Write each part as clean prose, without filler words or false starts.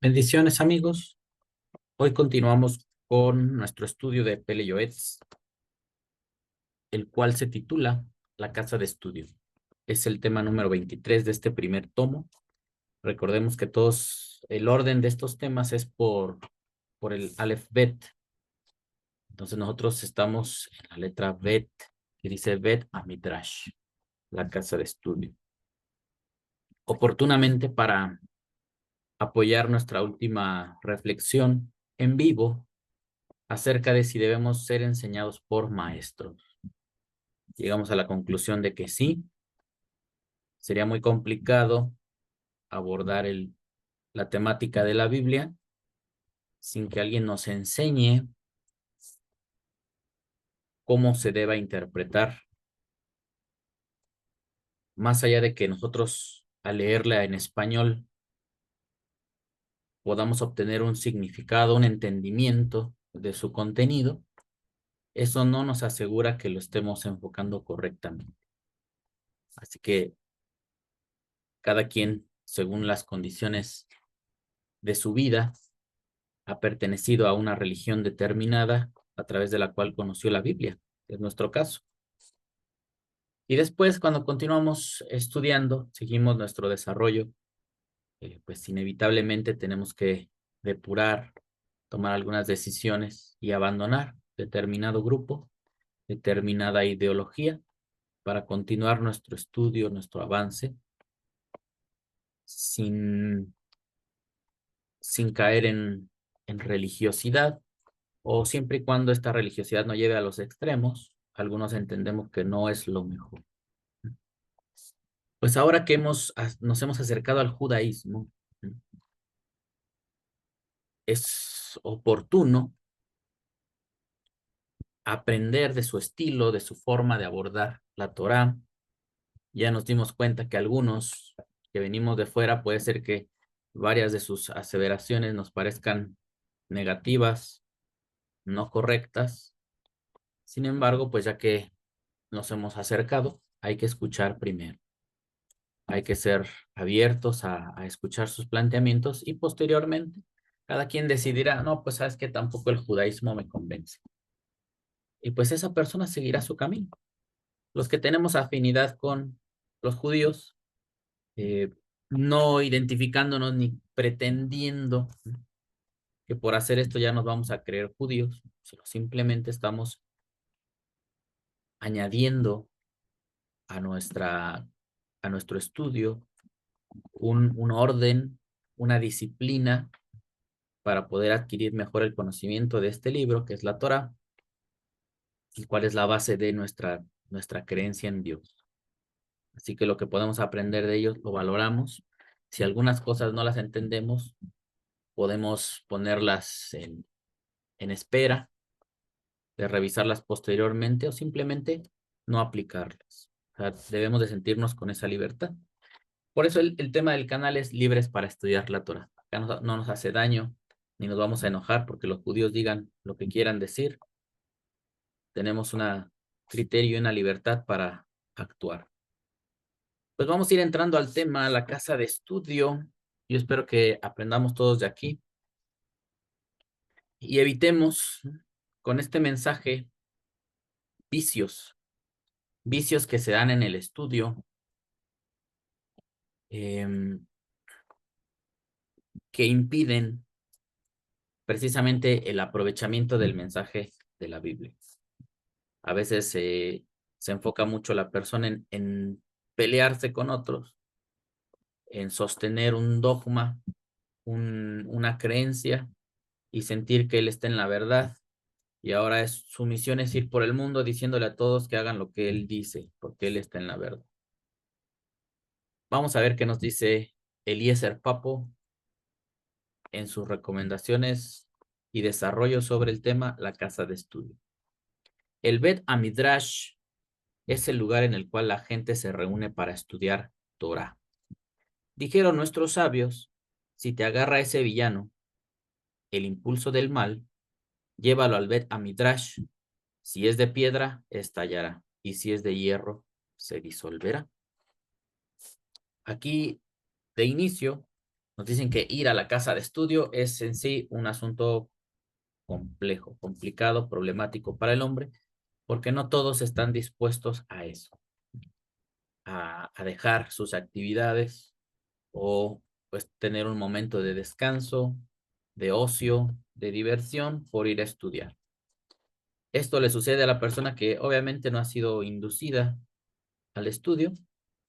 Bendiciones, amigos. Hoy continuamos con nuestro estudio de Pele Yoetz, el cual se titula La Casa de Estudio. Es el tema número 23 de este primer tomo. Recordemos que el orden de estos temas es por el Aleph Bet. Entonces nosotros estamos en la letra Bet, que dice Bet Amidrash, la casa de estudio. Oportunamente para apoyar nuestra última reflexión en vivo acerca de si debemos ser enseñados por maestros. Llegamos a la conclusión de que sí, sería muy complicado abordar la temática de la Biblia sin que alguien nos enseñe cómo se deba interpretar, más allá de que nosotros al leerla en español podamos obtener un significado, un entendimiento de su contenido. Eso no nos asegura que lo estemos enfocando correctamente. Así que cada quien, según las condiciones de su vida, ha pertenecido a una religión determinada a través de la cual conoció la Biblia, que es nuestro caso. Y después, cuando continuamos estudiando, seguimos nuestro desarrollo, pues inevitablemente tenemos que depurar, tomar algunas decisiones y abandonar determinado grupo, determinada ideología, para continuar nuestro estudio, nuestro avance, sin, sin caer en religiosidad, o siempre y cuando esta religiosidad no lleve a los extremos. Algunos entendemos que no es lo mejor. Pues ahora que nos hemos acercado al judaísmo, es oportuno aprender de su estilo, de su forma de abordar la Torá. Ya nos dimos cuenta que algunos que venimos de fuera, puede ser que varias de sus aseveraciones nos parezcan negativas, no correctas. Sin embargo, pues ya que nos hemos acercado, hay que escuchar primero. Hay que ser abiertos a escuchar sus planteamientos y posteriormente cada quien decidirá, no, pues sabes que tampoco el judaísmo me convence. Y pues esa persona seguirá su camino. Los que tenemos afinidad con los judíos, eh, no identificándonos ni pretendiendo que por hacer esto ya nos vamos a creer judíos, sino simplemente estamos añadiendo a nuestro estudio un orden, una disciplina para poder adquirir mejor el conocimiento de este libro, que es la Torá, y cuál es la base de nuestra creencia en Dios. Así que lo que podemos aprender de ellos lo valoramos. Si algunas cosas no las entendemos, podemos ponerlas en espera de revisarlas posteriormente o simplemente no aplicarlas. O sea, debemos de sentirnos con esa libertad. Por eso el tema del canal es libres para estudiar la Torá. Acá no nos hace daño, ni nos vamos a enojar porque los judíos digan lo que quieran decir. Tenemos un criterio y una libertad para actuar. Pues vamos a ir entrando al tema, la casa de estudio. Yo espero que aprendamos todos de aquí y evitemos con este mensaje vicios, vicios que se dan en el estudio, que impiden precisamente el aprovechamiento del mensaje de la Biblia. A veces se enfoca mucho la persona en pelearse con otros, en sostener un dogma, una creencia y sentir que él está en la verdad. Y ahora su misión es ir por el mundo diciéndole a todos que hagan lo que él dice, porque él está en la verdad. Vamos a ver qué nos dice Eliezer Papo en sus recomendaciones y desarrollo sobre el tema la casa de estudio. El Bet Amidrash es el lugar en el cual la gente se reúne para estudiar Torah. Dijeron nuestros sabios, si te agarra ese villano, el impulso del mal, llévalo al Bet Amidrash. Si es de piedra, estallará, y si es de hierro, se disolverá. Aquí, de inicio, Nos dicen que ir a la casa de estudio es en sí un asunto complejo, complicado, problemático para el hombre, porque no todos están dispuestos a eso, a dejar sus actividades o pues tener un momento de descanso, de ocio, de diversión por ir a estudiar. Esto le sucede a la persona que obviamente no ha sido inducida al estudio,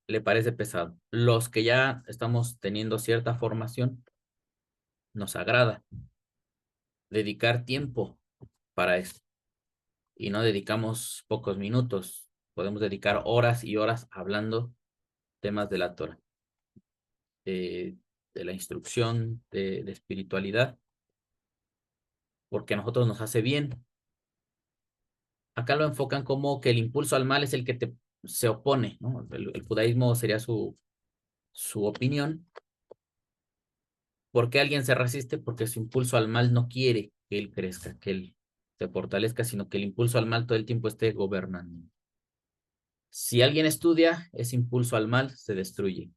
le parece pesado. Los que ya estamos teniendo cierta formación, nos agrada dedicar tiempo para eso y no dedicamos pocos minutos, podemos dedicar horas y horas hablando temas de la Torah, de la instrucción, de espiritualidad, porque a nosotros nos hace bien. Acá lo enfocan como que el impulso al mal es el que se opone, ¿no? El judaísmo sería su opinión. ¿Por qué alguien se resiste? Porque su impulso al mal no quiere que él crezca, que él se fortalezca, sino que el impulso al mal todo el tiempo esté gobernando. Si alguien estudia, ese impulso al mal se destruye.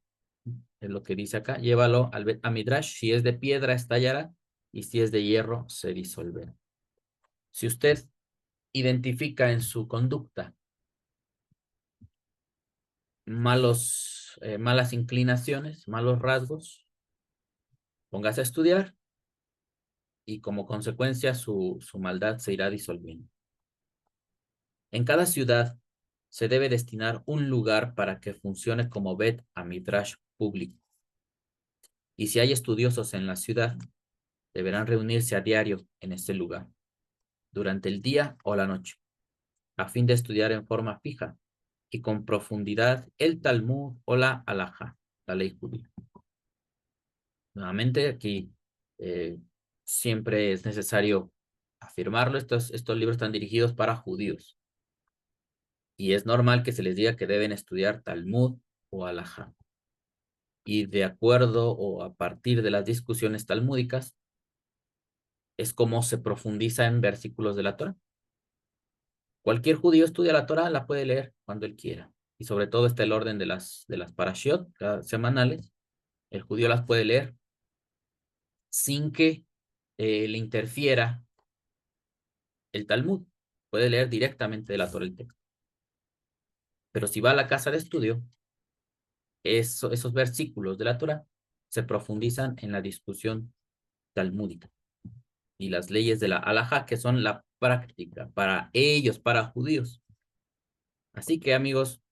Es lo que dice acá. Llévalo a Midrash. Si es de piedra, estallará, y si es de hierro, se disolverá. Si usted identifica en su conducta malas inclinaciones, malos rasgos, póngase a estudiar y como consecuencia su maldad se irá disolviendo. En cada ciudad se debe destinar un lugar para que funcione como Bet Midrash público. Y si hay estudiosos en la ciudad, deberán reunirse a diario en este lugar, durante el día o la noche, a fin de estudiar en forma fija y con profundidad el Talmud o la Halajá, la ley judía. Nuevamente, aquí siempre es necesario afirmarlo. Estos libros están dirigidos para judíos y es normal que se les diga que deben estudiar Talmud o Halajá. Y de acuerdo o a partir de las discusiones talmúdicas, es como se profundiza en versículos de la Torah. Cualquier judío estudia la Torah, la puede leer cuando él quiera. Y sobre todo está el orden de las parashiot semanales. El judío las puede leer sin que le interfiera el Talmud. Puede leer directamente de la Torah el texto. Pero si va a la casa de estudio, esos versículos de la Torah se profundizan en la discusión talmúdica y las leyes de la halajá, que son la práctica para ellos, para judíos. Así que, amigos,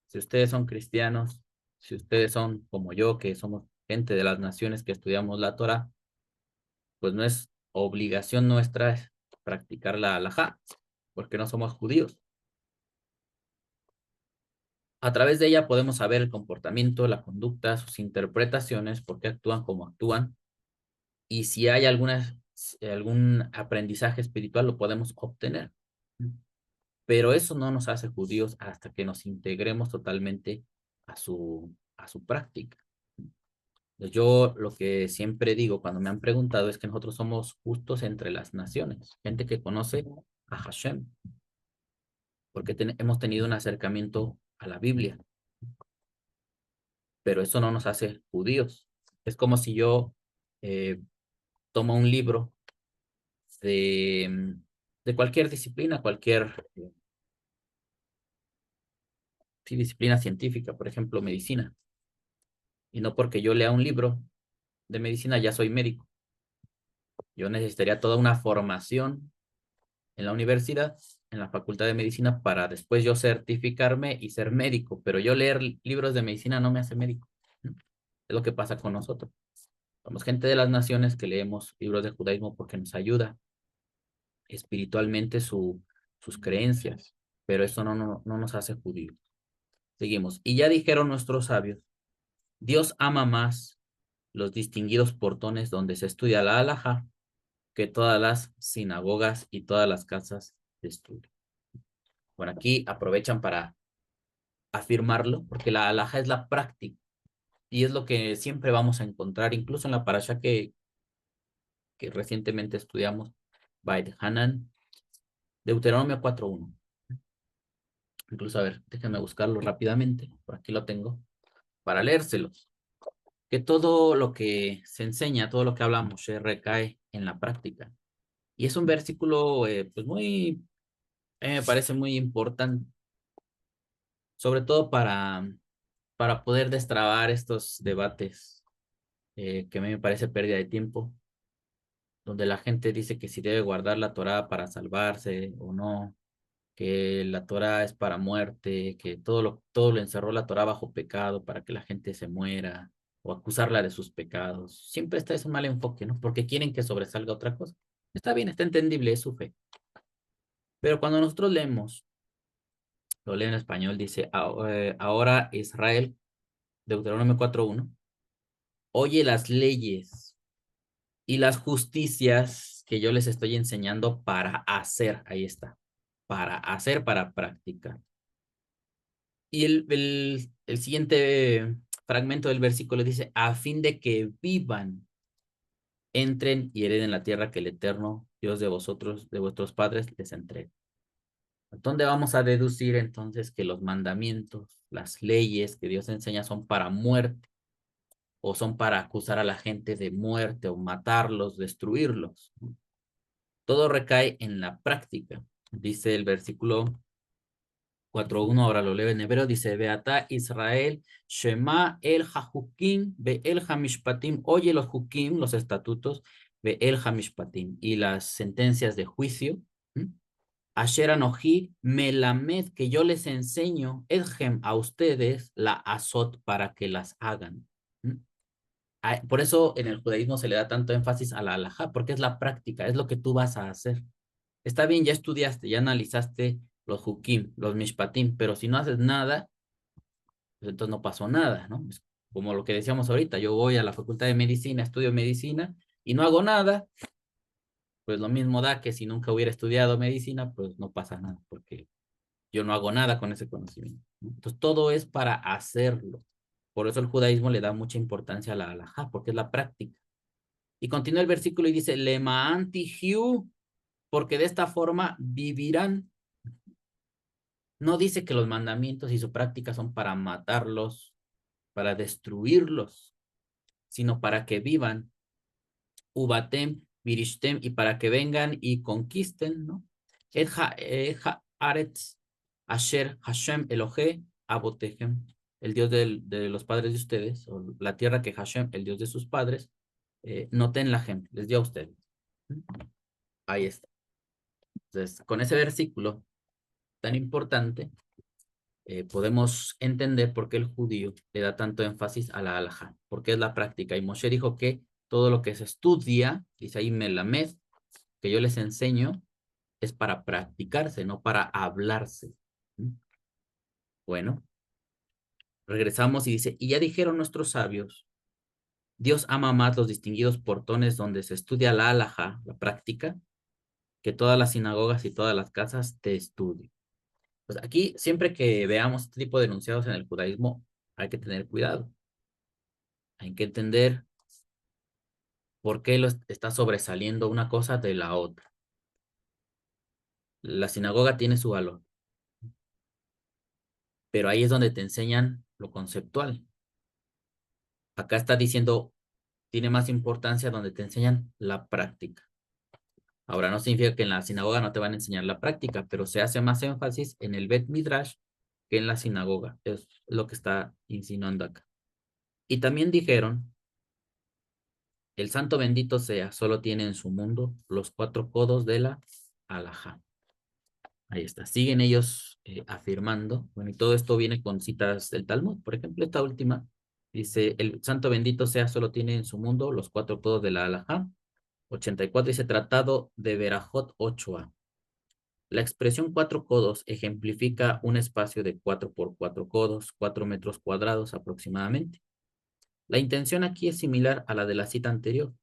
si ustedes son cristianos, si ustedes son como yo, que somos gente de las naciones que estudiamos la Torah, pues no es obligación nuestra practicar la halajá, porque no somos judíos. A través de ella podemos saber el comportamiento, la conducta, sus interpretaciones, por qué actúan como actúan, y si hay algún aprendizaje espiritual lo podemos obtener. Pero eso no nos hace judíos hasta que nos integremos totalmente a su práctica. Yo lo que siempre digo cuando me han preguntado es que nosotros somos justos entre las naciones, gente que conoce a Hashem, porque hemos tenido un acercamiento a la Biblia, pero eso no nos hace judíos. Es como si yo eh, tomo un libro de cualquier disciplina, cualquier sí, disciplina científica, por ejemplo, medicina, y no porque yo lea un libro de medicina ya soy médico. Yo necesitaría toda una formación en la universidad, en la Facultad de Medicina, para después yo certificarme y ser médico, pero yo leer libros de medicina no me hace médico, ¿no? Es lo que pasa con nosotros. Somos gente de las naciones que leemos libros de judaísmo porque nos ayuda espiritualmente sus creencias, pero eso no nos hace judíos. Seguimos. Y ya dijeron nuestros sabios, Dios ama más los distinguidos portones donde se estudia la halajá que todas las sinagogas y todas las casas de estudio. Bueno, aquí aprovechan para afirmarlo, porque la halajá es la práctica y es lo que siempre vamos a encontrar, incluso en la parasha que recientemente estudiamos, Bait Hanan, Deuteronomio 4:1. Incluso, a ver, déjenme buscarlo rápidamente, por aquí lo tengo, para leérselos, que todo lo que se enseña, todo lo que hablamos, recae en la práctica. Y es un versículo, pues me parece muy importante, sobre todo para poder destrabar estos debates, que a mí me parece pérdida de tiempo, donde la gente dice que si debe guardar la Torá para salvarse o no, que la Torá es para muerte, que todo lo encerró la Torá bajo pecado para que la gente se muera o acusarla de sus pecados. Siempre está ese mal enfoque, ¿no? Porque quieren que sobresalga otra cosa. Está bien, está entendible, es su fe. Pero cuando nosotros leemos, lo leo en español, dice, ahora Israel, Deuteronomio 4:1, oye las leyes y las justicias que yo les estoy enseñando para hacer, ahí está, para hacer, para practicar. Y el siguiente fragmento del versículo dice, a fin de que vivan, entren y hereden la tierra que el Eterno, Dios de vosotros, de vuestros padres, les entrega. ¿Dónde vamos a deducir entonces que los mandamientos, las leyes que Dios enseña son para muerte o son para acusar a la gente de muerte o matarlos, destruirlos? Todo recae en la práctica. Dice el versículo 4:1, ahora lo leo en hebreo, dice, Beata Israel, Shema el Hajukim, Be el Hamishpatim, oye los Jukim, los estatutos, Be el Hamishpatim, y las sentencias de juicio, Asher Anoji, Melamed, que yo les enseño, Edgem, a ustedes, la Azot, para que las hagan. Por eso en el judaísmo se le da tanto énfasis a la halajá, porque es la práctica, es lo que tú vas a hacer. Está bien, ya estudiaste, ya analizaste los hukim, los mishpatim, pero si no haces nada, pues entonces no pasó nada, ¿no? Es como lo que decíamos ahorita, yo voy a la facultad de medicina, estudio medicina y no hago nada, pues lo mismo da que si nunca hubiera estudiado medicina, pues no pasa nada, porque yo no hago nada con ese conocimiento, ¿no? Entonces todo es para hacerlo. Por eso el judaísmo le da mucha importancia a la halajá, porque es la práctica. Y continúa el versículo y dice, Lema'an tihiu, porque de esta forma vivirán. No dice que los mandamientos y su práctica son para matarlos, para destruirlos, sino para que vivan, ubatem, mirishtem, y para que vengan y conquisten, ¿no? Aretz, Asher, Hashem, Elohe, Abotehem, el Dios de los padres de ustedes, o la tierra que Hashem, el Dios de sus padres, noten la gente, les dio a ustedes. Ahí está. Entonces, con ese versículo tan importante, podemos entender por qué el judío le da tanto énfasis a la halajá, porque es la práctica. Y Moshe dijo que todo lo que se estudia, dice ahí Melamed, que yo les enseño, es para practicarse, no para hablarse. Bueno, regresamos y dice, y ya dijeron nuestros sabios, Dios ama más los distinguidos portones donde se estudia la halajá, la práctica, que todas las sinagogas y todas las casas de estudio. Pues aquí, siempre que veamos este tipo de enunciados en el judaísmo, hay que tener cuidado. Hay que entender por qué está sobresaliendo una cosa de la otra. La sinagoga tiene su valor, pero ahí es donde te enseñan lo conceptual. Acá está diciendo, tiene más importancia donde te enseñan la práctica. Ahora, no significa que en la sinagoga no te van a enseñar la práctica, pero se hace más énfasis en el Bet Midrash que en la sinagoga. Es lo que está insinuando acá. Y también dijeron, el santo bendito sea, solo tiene en su mundo los 4 codos de la alajá. Ahí está. Siguen ellos afirmando. Bueno, y todo esto viene con citas del Talmud. Por ejemplo, esta última dice, el santo bendito sea, solo tiene en su mundo los 4 codos de la alajá. 84 dice, tratado de Berajot 8a. La expresión 4 codos ejemplifica un espacio de 4 por 4 codos, 4 metros cuadrados aproximadamente. La intención aquí es similar a la de la cita anterior.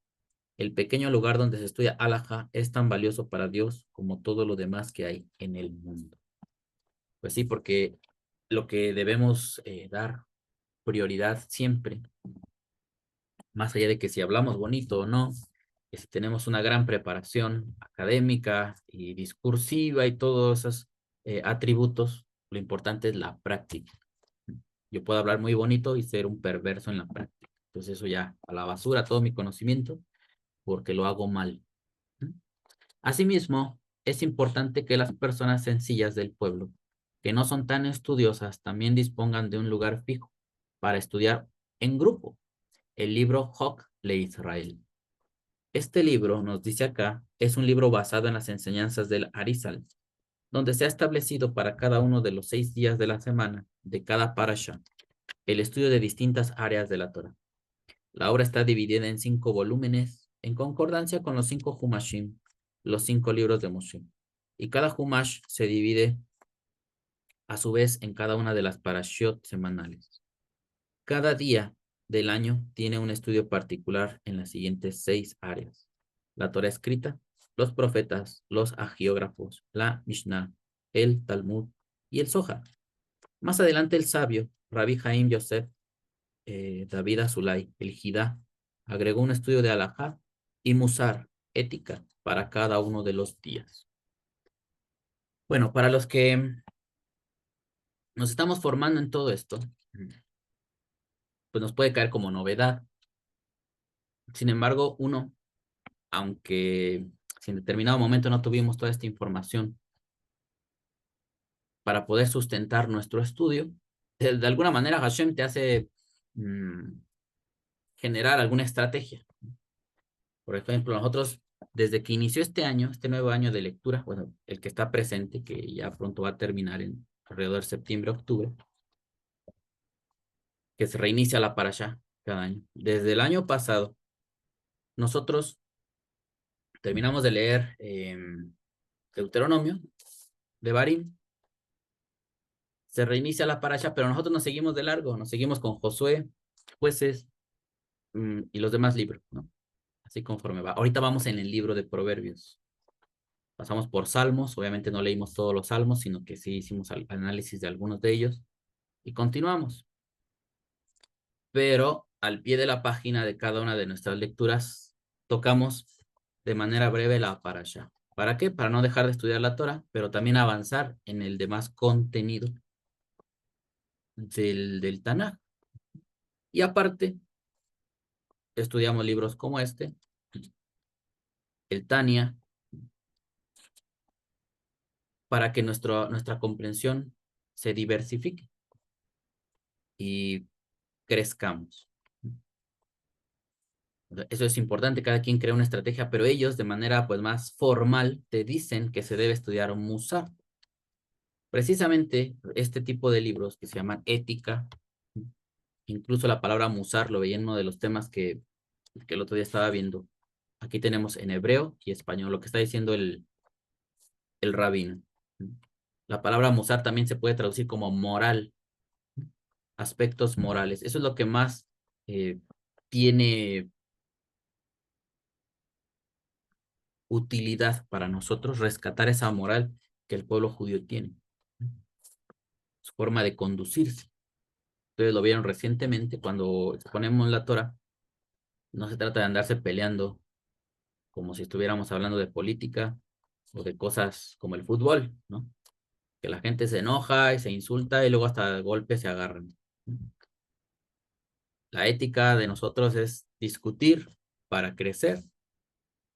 El pequeño lugar donde se estudia alajá es tan valioso para Dios como todo lo demás que hay en el mundo. Pues sí, porque lo que debemos dar prioridad siempre, más allá de que si hablamos bonito o no, si tenemos una gran preparación académica y discursiva y todos esos atributos, lo importante es la práctica. Yo puedo hablar muy bonito y ser un perverso en la práctica. Entonces eso ya a la basura, todo mi conocimiento, porque lo hago mal. Asimismo, es importante que las personas sencillas del pueblo, que no son tan estudiosas, también dispongan de un lugar fijo para estudiar en grupo. El libro Hok le Israel. Este libro, nos dice acá, es un libro basado en las enseñanzas del Arizal, donde se ha establecido para cada uno de los 6 días de la semana, de cada parasha, el estudio de distintas áreas de la Torah. La obra está dividida en 5 volúmenes, en concordancia con los 5 Humashim, los 5 libros de Moshe. Y cada Humash se divide a su vez en cada una de las parashiot semanales. Cada día del año tiene un estudio particular en las siguientes 6 áreas: la Torah escrita, los profetas, los agiógrafos, la Mishnah, el Talmud y el Zohar. Más adelante el sabio, Rabbi Haim Yosef David Azulay, el Jidá, agregó un estudio de Halajá y Musar, ética, para cada uno de los días. Bueno, para los que nos estamos formando en todo esto, pues nos puede caer como novedad. Sin embargo, uno, aunque si en determinado momento no tuvimos toda esta información para poder sustentar nuestro estudio, de alguna manera Hashem te hace generar alguna estrategia. Por ejemplo, nosotros, desde que inició este año, este nuevo año de lectura, bueno, el que está presente, que ya pronto va a terminar en alrededor de septiembre, octubre, que se reinicia la parashá cada año. Desde el año pasado, nosotros terminamos de leer Deuteronomio, de Barim, se reinicia la parashá, pero nosotros nos seguimos de largo, nos seguimos con Josué, Jueces y los demás libros, ¿no? Así conforme va. Ahorita vamos en el libro de Proverbios. Pasamos por Salmos, obviamente no leímos todos los Salmos, sino que sí hicimos análisis de algunos de ellos y continuamos. Pero al pie de la página de cada una de nuestras lecturas tocamos de manera breve la parasha. ¿Para qué? Para no dejar de estudiar la Torah, pero también avanzar en el demás contenido del Tanaj. Y aparte, estudiamos libros como este, el Tania, para que nuestra comprensión se diversifique y crezcamos. Eso es importante, cada quien crea una estrategia, pero ellos de manera pues más formal te dicen que se debe estudiar Musar. Precisamente este tipo de libros que se llaman ética, incluso la palabra Musar lo veía en uno de los temas que el otro día estaba viendo. Aquí tenemos en hebreo y español lo que está diciendo el rabino. La palabra Musar también se puede traducir como moral, aspectos morales. Eso es lo que más tiene utilidad para nosotros, rescatar esa moral que el pueblo judío tiene, su forma de conducirse. Ustedes lo vieron recientemente cuando exponemos la Torah. No se trata de andarse peleando como si estuviéramos hablando de política o de cosas como el fútbol, ¿no? Que la gente se enoja y se insulta y luego hasta golpes se agarran. La ética de nosotros es discutir para crecer.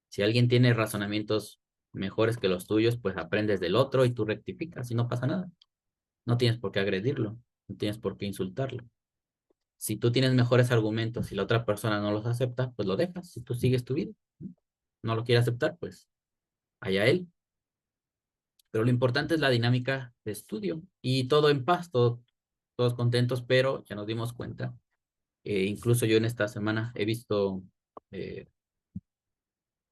Si alguien tiene razonamientos mejores que los tuyos, pues aprendes del otro y tú rectificas y no pasa nada. No tienes por qué agredirlo, no tienes por qué insultarlo. Si tú tienes mejores argumentos y la otra persona no los acepta, pues lo dejas y tú sigues tu vida. No lo quiere aceptar, pues allá él. Pero lo importante es la dinámica de estudio y todo en paz, todos contentos, pero ya nos dimos cuenta. Incluso yo en esta semana he visto eh,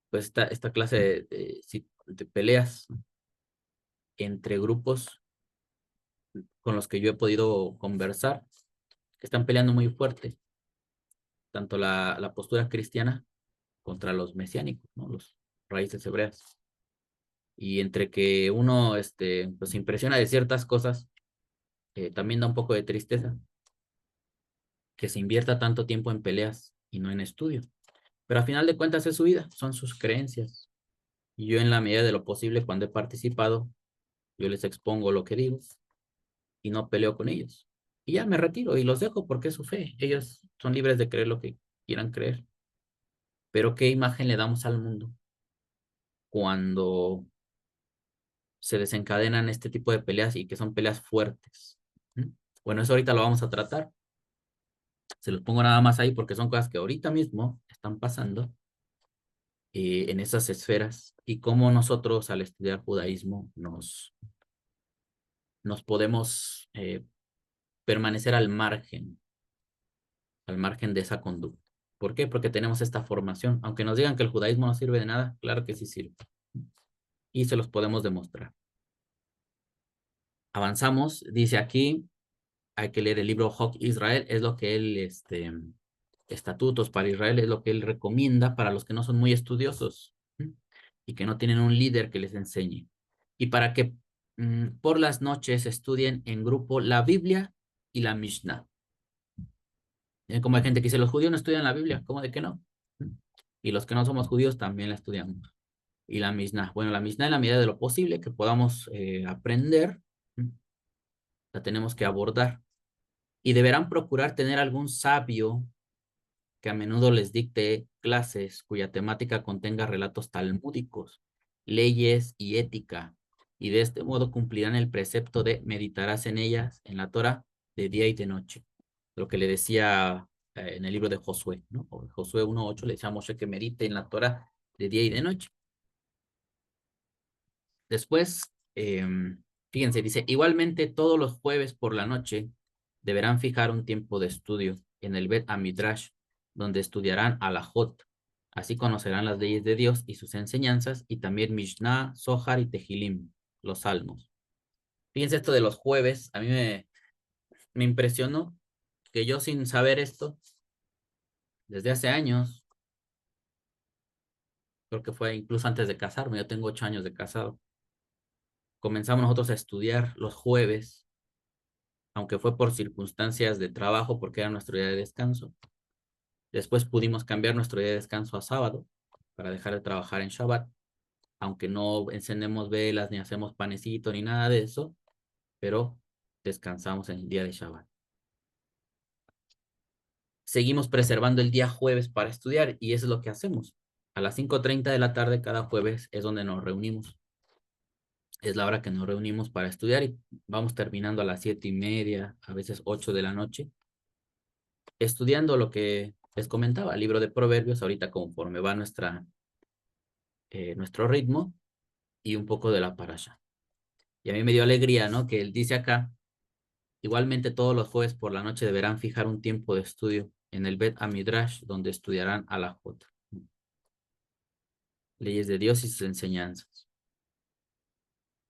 pues esta clase de peleas entre grupos con los que yo he podido conversar, que están peleando muy fuerte, tanto la postura cristiana contra los mesiánicos, ¿no? Los raíces hebreas. Y entre que uno pues, se impresiona de ciertas cosas, también da un poco de tristeza que se invierta tanto tiempo en peleas y no en estudio. Pero a final de cuentas es su vida, son sus creencias. Y yo en la medida de lo posible, cuando he participado, yo les expongo lo que digo y no peleo con ellos. y ya me retiro y los dejo porque es su fe. Ellos son libres de creer lo que quieran creer. Pero ¿qué imagen le damos al mundo cuando se desencadenan este tipo de peleas y que son peleas fuertes? ¿Mm? Bueno, eso ahorita lo vamos a tratar. Se los pongo nada más ahí porque son cosas que ahorita mismo están pasando en esas esferas y cómo nosotros al estudiar judaísmo nos podemos permanecer al margen de esa conducta. ¿Por qué? Porque tenemos esta formación. Aunque nos digan que el judaísmo no sirve de nada, claro que sí sirve. Y se los podemos demostrar. Avanzamos, dice aquí, hay que leer el libro Hok Israel, es lo que él, estatutos para Israel, es lo que él recomienda para los que no son muy estudiosos y que no tienen un líder que les enseñe. Y para que por las noches estudien en grupo la Biblia y la Mishnah. Como hay gente que dice, los judíos no estudian la Biblia, ¿cómo de que no? Y los que no somos judíos también la estudiamos. Y la Mishnah, bueno, la Mishnah en la medida de lo posible que podamos aprender, la tenemos que abordar. Y deberán procurar tener algún sabio que a menudo les dicte clases cuya temática contenga relatos talmúdicos, leyes y ética, y de este modo cumplirán el precepto de meditarás en ellas, en la Torah, de día y de noche. Lo que le decía en el libro de Josué, ¿no? O Josué 1:8 le decía a Moshe que medite en la Torah de día y de noche. Después, fíjense, dice, igualmente todos los jueves por la noche deberán fijar un tiempo de estudio en el Bet Amidrash, donde estudiarán Alajot. Así conocerán las leyes de Dios y sus enseñanzas, y también Mishnah, Zohar y Tehilim, los salmos. Fíjense esto de los jueves, a mí me impresionó que yo sin saber esto, desde hace años, creo que fue incluso antes de casarme, yo tengo 8 años de casado, comenzamos nosotros a estudiar los jueves aunque fue por circunstancias de trabajo, porque era nuestro día de descanso. Después pudimos cambiar nuestro día de descanso a sábado para dejar de trabajar en Shabbat, aunque no encendemos velas, ni hacemos panecito, ni nada de eso, pero descansamos en el día de Shabbat. Seguimos preservando el día jueves para estudiar y eso es lo que hacemos. A las 5:30 de la tarde cada jueves es donde nos reunimos. Es la hora que nos reunimos para estudiar y vamos terminando a las 7:30, a veces 8 de la noche estudiando lo que les comentaba, el libro de Proverbios, ahorita conforme va nuestro ritmo y un poco de la parasha. Y a mí me dio alegría, ¿no? Que él dice acá, igualmente todos los jueves por la noche deberán fijar un tiempo de estudio en el Bet Amidrash, donde estudiarán Alajot, leyes de Dios y sus enseñanzas.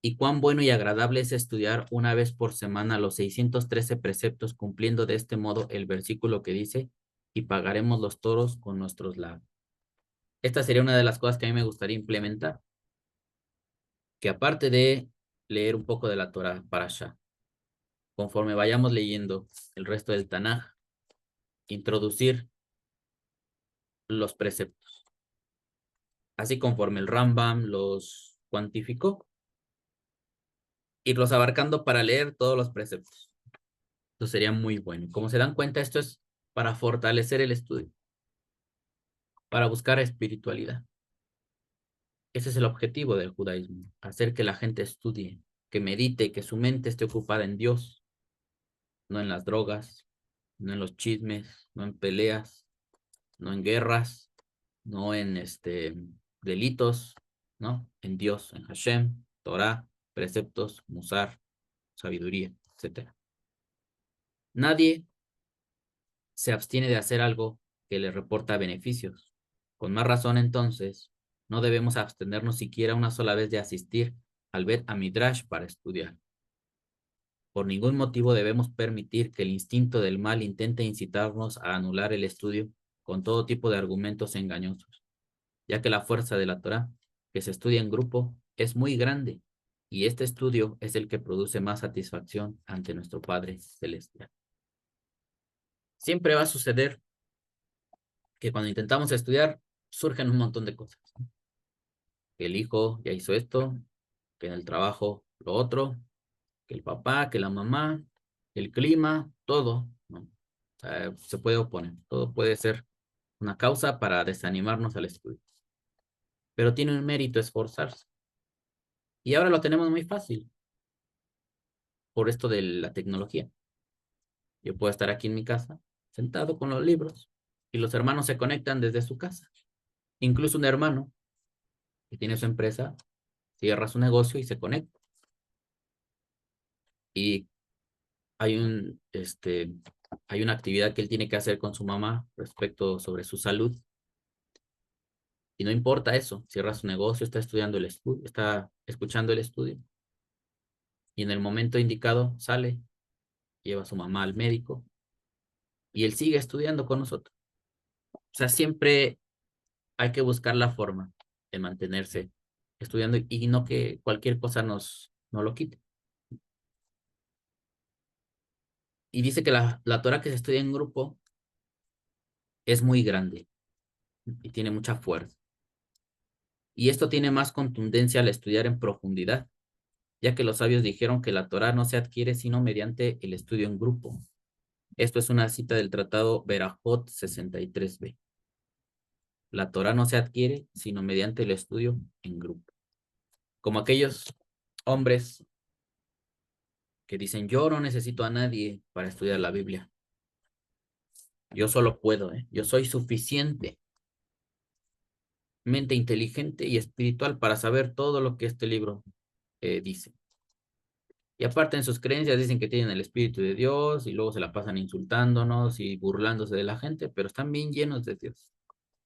Y cuán bueno y agradable es estudiar una vez por semana los 613 preceptos, cumpliendo de este modo el versículo que dice, y pagaremos los toros con nuestros labios. Esta sería una de las cosas que a mí me gustaría implementar, que aparte de leer un poco de la Torah Parashá, conforme vayamos leyendo el resto del Tanaj, introducir los preceptos. Así conforme el Rambam los cuantificó, irlos abarcando para leer todos los preceptos. Eso sería muy bueno. Como se dan cuenta, esto es para fortalecer el estudio, para buscar espiritualidad. Ese es el objetivo del judaísmo, hacer que la gente estudie, que medite, que su mente esté ocupada en Dios, no en las drogas, no en los chismes, no en peleas, no en guerras, no en delitos, ¿no? En Dios, en Hashem, Torah, preceptos, musar, sabiduría, etcétera. Nadie se abstiene de hacer algo que le reporta beneficios. Con más razón, entonces, no debemos abstenernos siquiera una sola vez de asistir al Bet Amidrash para estudiar. Por ningún motivo debemos permitir que el instinto del mal intente incitarnos a anular el estudio con todo tipo de argumentos engañosos, ya que la fuerza de la Torah, que se estudia en grupo, es muy grande, y este estudio es el que produce más satisfacción ante nuestro Padre Celestial. Siempre va a suceder que cuando intentamos estudiar, surgen un montón de cosas. Que el hijo ya hizo esto, que en el trabajo lo otro, que el papá, que la mamá, el clima, todo, ¿no? O sea, se puede oponer, todo puede ser una causa para desanimarnos al estudio. Pero tiene un mérito esforzarse. Y ahora lo tenemos muy fácil por esto de la tecnología. Yo puedo estar aquí en mi casa, sentado con los libros, y los hermanos se conectan desde su casa. Incluso un hermano que tiene su empresa, cierra su negocio y se conecta. Y hay una actividad que él tiene que hacer con su mamá respecto sobre su salud. Y no importa eso, cierra su negocio, está estudiando el estudio, está escuchando el estudio. Y en el momento indicado sale, lleva a su mamá al médico y él sigue estudiando con nosotros. O sea, siempre hay que buscar la forma de mantenerse estudiando y no que cualquier cosa nos lo quite. Y dice que la Torah que se estudia en grupo es muy grande y tiene mucha fuerza. Y esto tiene más contundencia al estudiar en profundidad, ya que los sabios dijeron que la Torah no se adquiere sino mediante el estudio en grupo. Esto es una cita del tratado Berajot 63b. La Torah no se adquiere sino mediante el estudio en grupo. Como aquellos hombres que dicen, yo no necesito a nadie para estudiar la Biblia. Yo solo puedo, ¿eh? Yo soy suficientemente inteligente y espiritual para saber todo lo que este libro dice. Y aparte en sus creencias dicen que tienen el Espíritu de Dios y luego se la pasan insultándonos y burlándose de la gente, pero están bien llenos de Dios.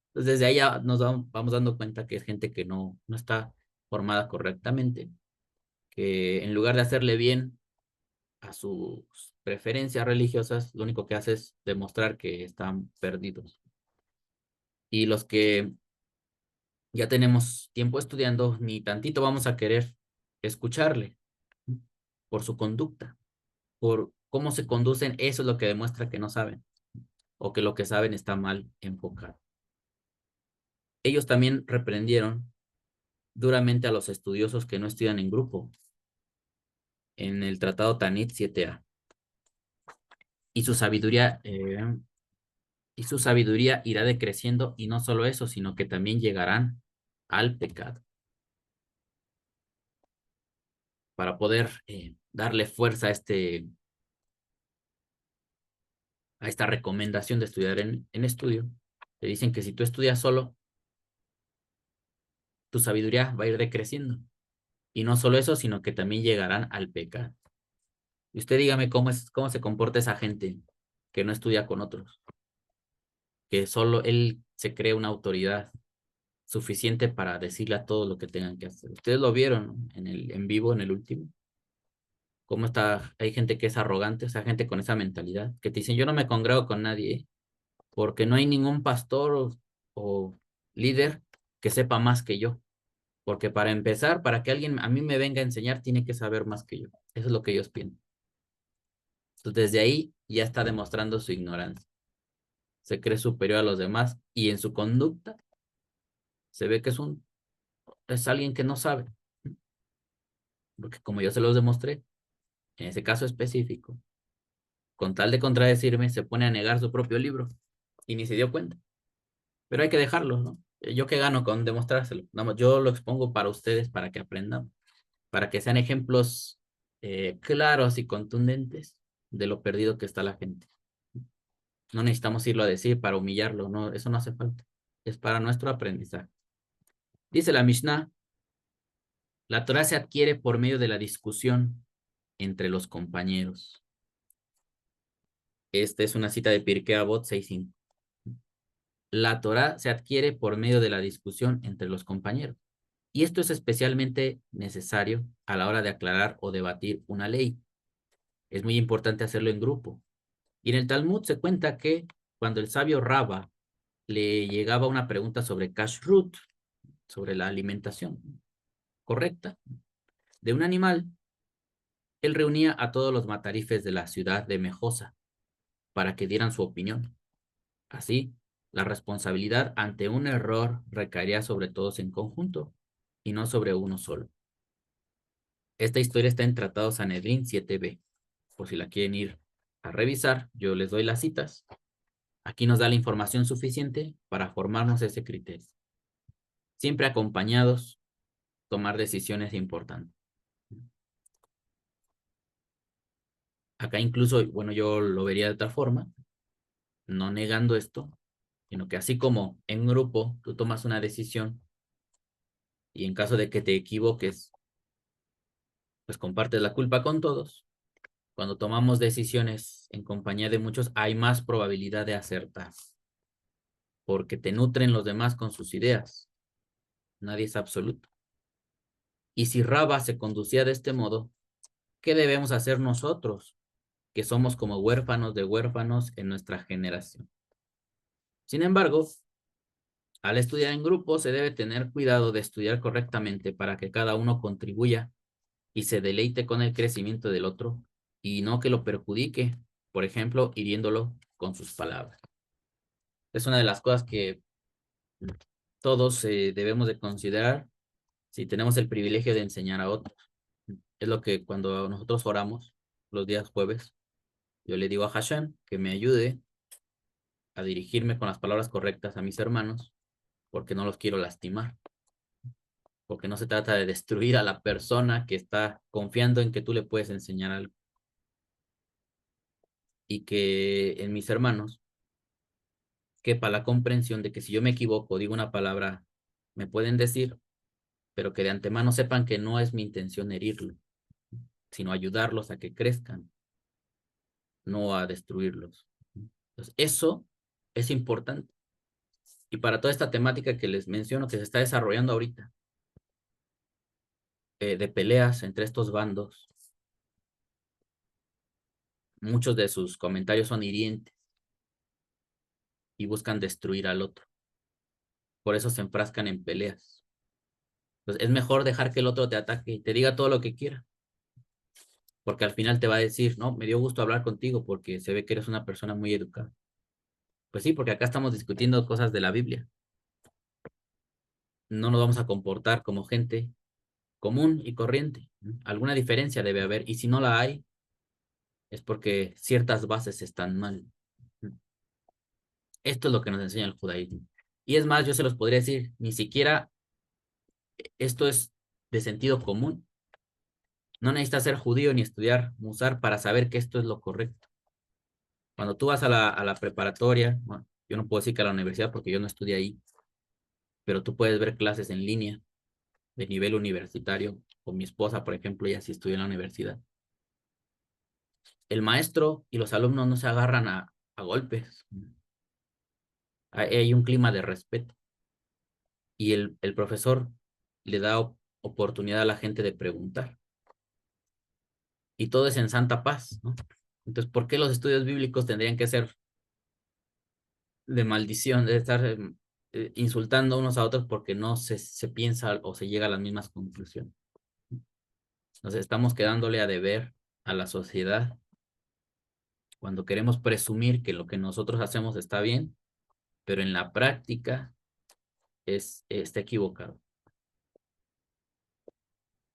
Entonces desde ahí ya nos vamos dando cuenta que es gente que no está formada correctamente, que en lugar de hacerle bien a sus preferencias religiosas, lo único que hace es demostrar que están perdidos. Y los que ya tenemos tiempo estudiando, ni tantito vamos a querer escucharle por su conducta, por cómo se conducen, eso es lo que demuestra que no saben o que lo que saben está mal enfocado. Ellos también reprendieron duramente a los estudiosos que no estudian en grupo en el Tratado Tanit 7a. Y su sabiduría, irá decreciendo y no solo eso, sino que también llegarán al pecado. Para poder darle fuerza a esta recomendación de estudiar en estudio, te dicen que si tú estudias solo, tu sabiduría va a ir decreciendo. Y no solo eso, sino que también llegarán al pecado. Y usted dígame cómo se comporta esa gente que no estudia con otros, que solo él se cree una autoridad suficiente para decirle a todos lo que tengan que hacer. Ustedes lo vieron, ¿no? En vivo, en el último. Cómo está, hay gente que es arrogante, o sea, gente con esa mentalidad, que te dicen, yo no me congrego con nadie, ¿eh? Porque no hay ningún pastor o líder que sepa más que yo. Porque para empezar, para que alguien a mí me venga a enseñar, tiene que saber más que yo. Eso es lo que ellos piensan. Entonces, desde ahí ya está demostrando su ignorancia. Se cree superior a los demás y en su conducta se ve que es alguien que no sabe. Porque como yo se los demostré, en ese caso específico, con tal de contradecirme, se pone a negar su propio libro y ni se dio cuenta. Pero hay que dejarlo, ¿no? ¿Yo qué gano con demostrárselo? Vamos, yo lo expongo para ustedes, para que aprendan, para que sean ejemplos claros y contundentes de lo perdido que está la gente. No necesitamos irlo a decir para humillarlo, no, eso no hace falta. Es para nuestro aprendizaje. Dice la Mishnah, la Torah se adquiere por medio de la discusión entre los compañeros. Esta es una cita de Pirkei Avot 6.5. La Torah se adquiere por medio de la discusión entre los compañeros. Y esto es especialmente necesario a la hora de aclarar o debatir una ley. Es muy importante hacerlo en grupo. Y en el Talmud se cuenta que cuando el sabio Raba le llegaba una pregunta sobre kashrut, sobre la alimentación correcta de un animal, él reunía a todos los matarifes de la ciudad de Mejosa para que dieran su opinión. Así, la responsabilidad ante un error recaería sobre todos en conjunto y no sobre uno solo. Esta historia está en Tratado Sanedrín 7b. por si la quieren ir a revisar, yo les doy las citas. Aquí nos da la información suficiente para formarnos ese criterio. Siempre acompañados, tomar decisiones importantes. Acá incluso, bueno, yo lo vería de otra forma, no negando esto, sino que así como en grupo tú tomas una decisión y en caso de que te equivoques, pues compartes la culpa con todos. Cuando tomamos decisiones en compañía de muchos, hay más probabilidad de acertar, porque te nutren los demás con sus ideas. Nadie es absoluto. Y si Raba se conducía de este modo, ¿qué debemos hacer nosotros, que somos como huérfanos de huérfanos en nuestra generación? Sin embargo, al estudiar en grupo se debe tener cuidado de estudiar correctamente para que cada uno contribuya y se deleite con el crecimiento del otro y no que lo perjudique, por ejemplo, hiriéndolo con sus palabras. Es una de las cosas que todos debemos de considerar si tenemos el privilegio de enseñar a otros. Es lo que cuando nosotros oramos los días jueves, yo le digo a Hashem que me ayude a dirigirme con las palabras correctas a mis hermanos, porque no los quiero lastimar, porque no se trata de destruir a la persona que está confiando en que tú le puedes enseñar algo. Y que en mis hermanos quepa la comprensión de que si yo me equivoco, digo una palabra, me pueden decir, pero que de antemano sepan que no es mi intención herirlo, sino ayudarlos a que crezcan, no a destruirlos. Entonces, eso es importante. Y para toda esta temática que les menciono que se está desarrollando ahorita, de peleas entre estos bandos, muchos de sus comentarios son hirientes y buscan destruir al otro. Por eso se enfrascan en peleas. Entonces, es mejor dejar que el otro te ataque y te diga todo lo que quiera, porque al final te va a decir, no, me dio gusto hablar contigo porque se ve que eres una persona muy educada. Pues sí, porque acá estamos discutiendo cosas de la Biblia. No nos vamos a comportar como gente común y corriente. Alguna diferencia debe haber, y si no la hay, es porque ciertas bases están mal. Esto es lo que nos enseña el judaísmo. Y es más, yo se los podría decir, ni siquiera esto es de sentido común. No necesitas ser judío ni estudiar Musar para saber que esto es lo correcto. Cuando tú vas a la preparatoria, bueno, yo no puedo decir que a la universidad porque yo no estudié ahí, pero tú puedes ver clases en línea de nivel universitario, con mi esposa, por ejemplo, ella sí estudió en la universidad. El maestro y los alumnos no se agarran a golpes. Hay un clima de respeto y el profesor le da oportunidad a la gente de preguntar. Y todo es en santa paz, ¿no? Entonces, ¿por qué los estudios bíblicos tendrían que ser de maldición, de estar insultando unos a otros porque no se piensa o se llega a las mismas conclusiones? Nos estamos quedándole a deber a la sociedad cuando queremos presumir que lo que nosotros hacemos está bien, pero en la práctica está equivocado.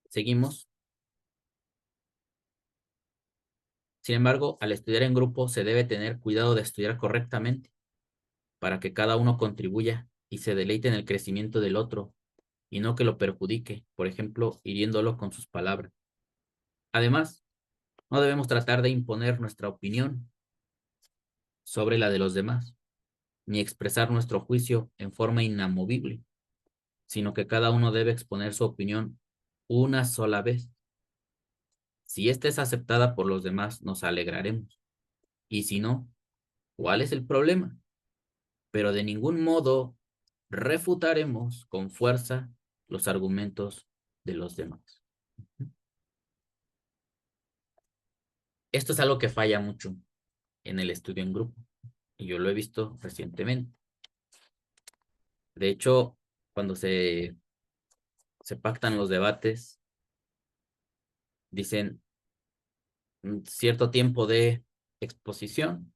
Seguimos. Sin embargo, al estudiar en grupo se debe tener cuidado de estudiar correctamente para que cada uno contribuya y se deleite en el crecimiento del otro y no que lo perjudique, por ejemplo, hiriéndolo con sus palabras. Además, no debemos tratar de imponer nuestra opinión sobre la de los demás, ni expresar nuestro juicio en forma inamovible, sino que cada uno debe exponer su opinión una sola vez. Si ésta es aceptada por los demás, nos alegraremos. Y si no, ¿cuál es el problema? Pero de ningún modo refutaremos con fuerza los argumentos de los demás. Esto es algo que falla mucho en el estudio en grupo, y yo lo he visto recientemente. De hecho, cuando se pactan los debates, dicen cierto tiempo de exposición,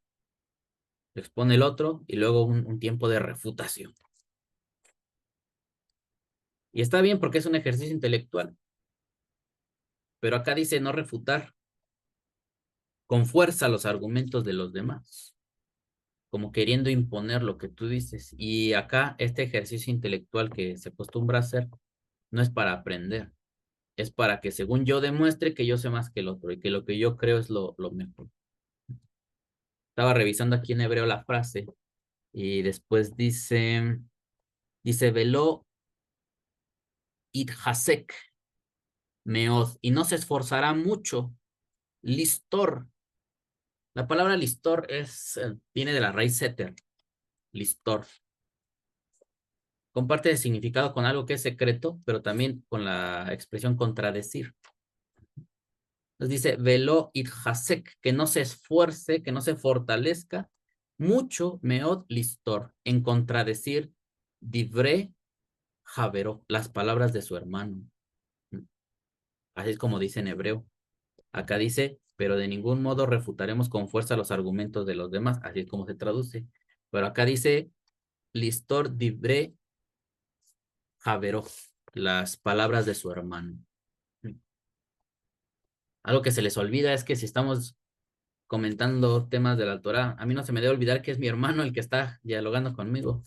expone el otro, y luego un tiempo de refutación. Y está bien porque es un ejercicio intelectual, pero acá dice no refutar. con fuerza los argumentos de los demás, como queriendo imponer lo que tú dices. Y acá este ejercicio intelectual que se acostumbra a hacer no es para aprender, es para que según yo demuestre que yo sé más que el otro y que lo que yo creo es lo mejor. Estaba revisando aquí en hebreo la frase y después dice, veló itjasek meod, y no se esforzará mucho, listor. La palabra listor viene de la raíz seter, listor. Comparte de significado con algo que es secreto, pero también con la expresión contradecir. Entonces dice, velo itjasek, que no se esfuerce, que no se fortalezca mucho, meod listor, en contradecir divré javero, las palabras de su hermano. Así es como dice en hebreo. Acá dice, pero de ningún modo refutaremos con fuerza los argumentos de los demás. Así es como se traduce. Pero acá dice, listor divré javero, las palabras de su hermano. Algo que se les olvida es que si estamos comentando temas de la Torá, a mí no se me debe olvidar que es mi hermano el que está dialogando conmigo.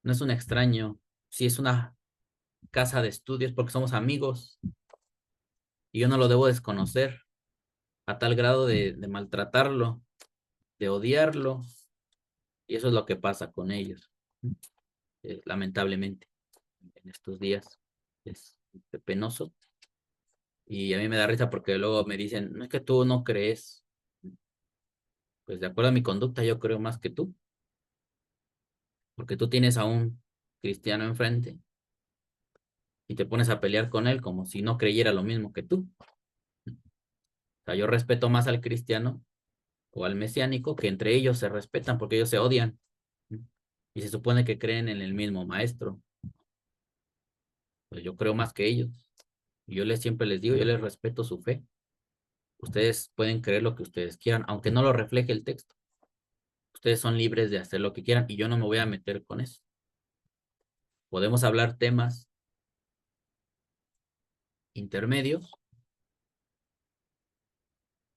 No es un extraño, sí es una casa de estudios porque somos amigos y yo no lo debo desconocer a tal grado de maltratarlo, de odiarlo, y eso es lo que pasa con ellos, lamentablemente, en estos días. Es penoso y a mí me da risa porque luego me dicen, no es que tú no crees, pues de acuerdo a mi conducta yo creo más que tú, porque tú tienes a un cristiano enfrente y te pones a pelear con él como si no creyera lo mismo que tú. O sea, yo respeto más al cristiano o al mesiánico que entre ellos se respetan porque ellos se odian y se supone que creen en el mismo maestro. Pues yo creo más que ellos. Y yo siempre les digo, yo les respeto su fe. Ustedes pueden creer lo que ustedes quieran, aunque no lo refleje el texto. Ustedes son libres de hacer lo que quieran y yo no me voy a meter con eso. Podemos hablar temas intermedios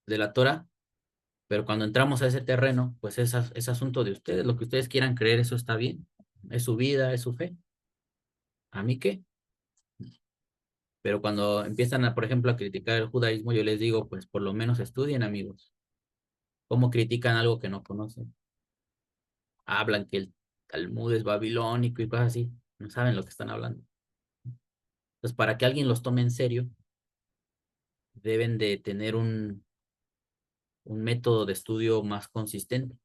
de la Torah, pero cuando entramos a ese terreno, pues es asunto de ustedes. Lo que ustedes quieran creer, eso está bien. Es su vida, es su fe. ¿A mí qué? Pero cuando empiezan, por ejemplo, a criticar el judaísmo, yo les digo, pues por lo menos estudien, amigos. ¿Cómo critican algo que no conocen? Hablan que el Talmud es babilónico y cosas así. No saben lo que están hablando. Entonces, para que alguien los tome en serio, deben de tener un método de estudio más consistente,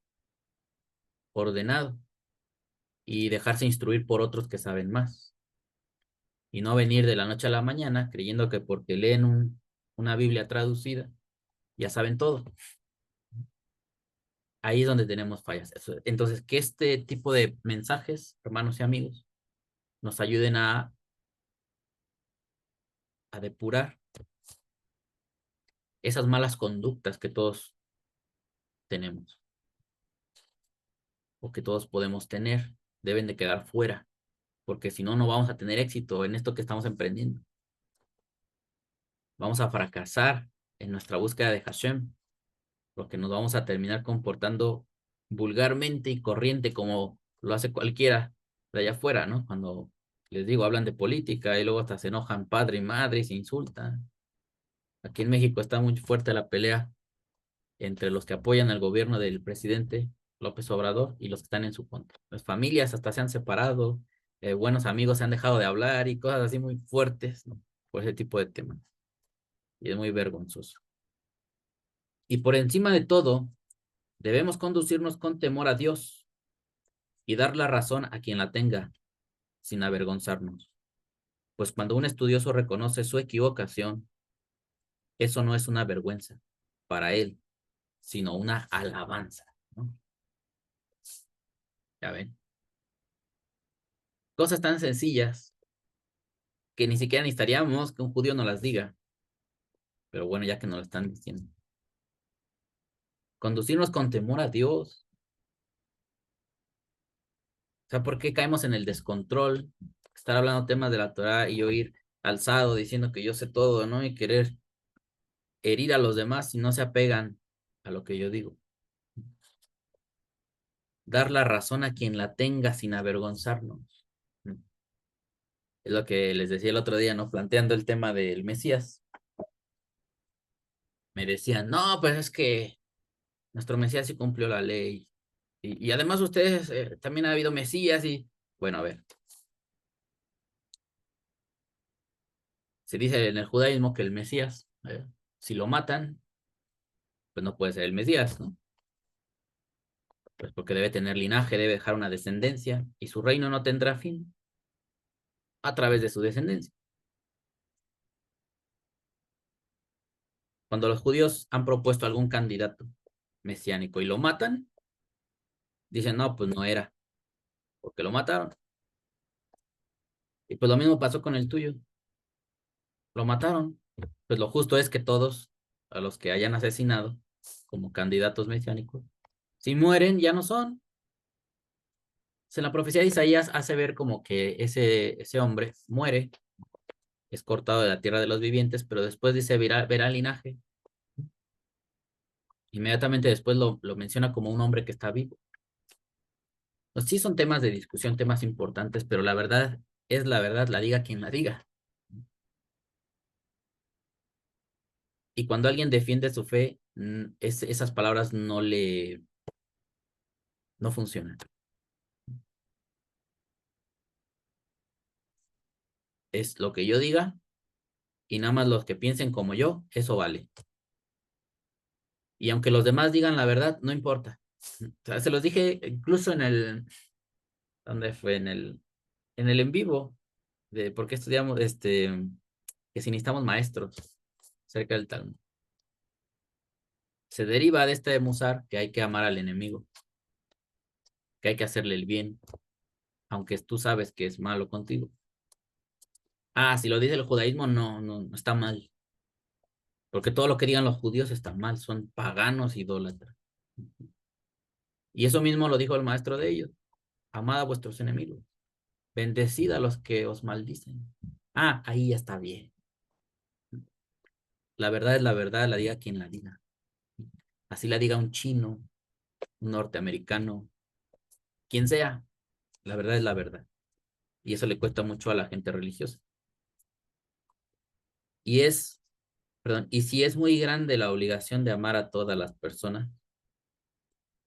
ordenado, y dejarse instruir por otros que saben más. Y no venir de la noche a la mañana creyendo que porque leen una Biblia traducida, ya saben todo. Ahí es donde tenemos fallas. Entonces, que este tipo de mensajes, hermanos y amigos, nos ayuden a depurar esas malas conductas que todos tenemos o que todos podemos tener. Deben de quedar fuera, porque si no, no vamos a tener éxito en esto que estamos emprendiendo. Vamos a fracasar en nuestra búsqueda de Hashem, porque nos vamos a terminar comportando vulgarmente y corriente como lo hace cualquiera de allá afuera, ¿no? Cuando les digo, hablan de política y luego hasta se enojan padre y madre y se insultan. Aquí en México está muy fuerte la pelea entre los que apoyan al gobierno del presidente López Obrador y los que están en su contra. Las familias hasta se han separado, buenos amigos se han dejado de hablar y cosas así muy fuertes, ¿no? Por ese tipo de temas. Y es muy vergonzoso. Y por encima de todo, debemos conducirnos con temor a Dios y dar la razón a quien la tenga, sin avergonzarnos. Pues cuando un estudioso reconoce su equivocación, eso no es una vergüenza para él, sino una alabanza, ¿no? Ya ven. Cosas tan sencillas que ni siquiera necesitaríamos que un judío nos las diga. Pero bueno, ya que nos lo están diciendo. Conducirnos con temor a Dios. O sea, ¿por qué caemos en el descontrol? Estar hablando temas de la Torah y yo ir alzado diciendo que yo sé todo, ¿no? Y querer herir a los demás si no se apegan a lo que yo digo. Dar la razón a quien la tenga sin avergonzarnos. Es lo que les decía el otro día, ¿no? Planteando el tema del Mesías. Me decían, no, pues es que nuestro Mesías sí cumplió la ley. Y además ustedes, también ha habido Mesías y, bueno, a ver, se dice en el judaísmo que el Mesías, si lo matan, pues no puede ser el Mesías, ¿no? Pues porque debe tener linaje, debe dejar una descendencia y su reino no tendrá fin a través de su descendencia. Cuando los judíos han propuesto algún candidato mesiánico y lo matan, dicen, no, pues no era, porque lo mataron. Y pues lo mismo pasó con el tuyo, lo mataron. Pues lo justo es que todos a los que hayan asesinado como candidatos mesiánicos, si mueren, ya no son. En la profecía de Isaías hace ver como que ese hombre muere, es cortado de la tierra de los vivientes, pero después dice verá el linaje. Inmediatamente después lo menciona como un hombre que está vivo. Pues sí son temas de discusión, temas importantes, pero la verdad es la verdad, la diga quien la diga. Y cuando alguien defiende su fe, esas palabras no funcionan. Es lo que yo diga y nada más los que piensen como yo, eso vale. Y aunque los demás digan la verdad, no importa. O sea, se los dije incluso ¿dónde fue? En el en vivo, de por qué estudiamos, que si necesitamos maestros cerca del Talmud. Se deriva de este musar que hay que amar al enemigo, que hay que hacerle el bien, aunque tú sabes que es malo contigo. Ah, si lo dice el judaísmo, no está mal, porque todo lo que digan los judíos está mal, son paganos idólatras. Y eso mismo lo dijo el maestro de ellos, amad a vuestros enemigos, bendecid a los que os maldicen. Ah, ahí ya está bien. La verdad es la verdad, la diga quien la diga. Así la diga un chino, un norteamericano, quien sea, la verdad es la verdad. Y eso le cuesta mucho a la gente religiosa. Y es, perdón, y si es muy grande la obligación de amar a todas las personas,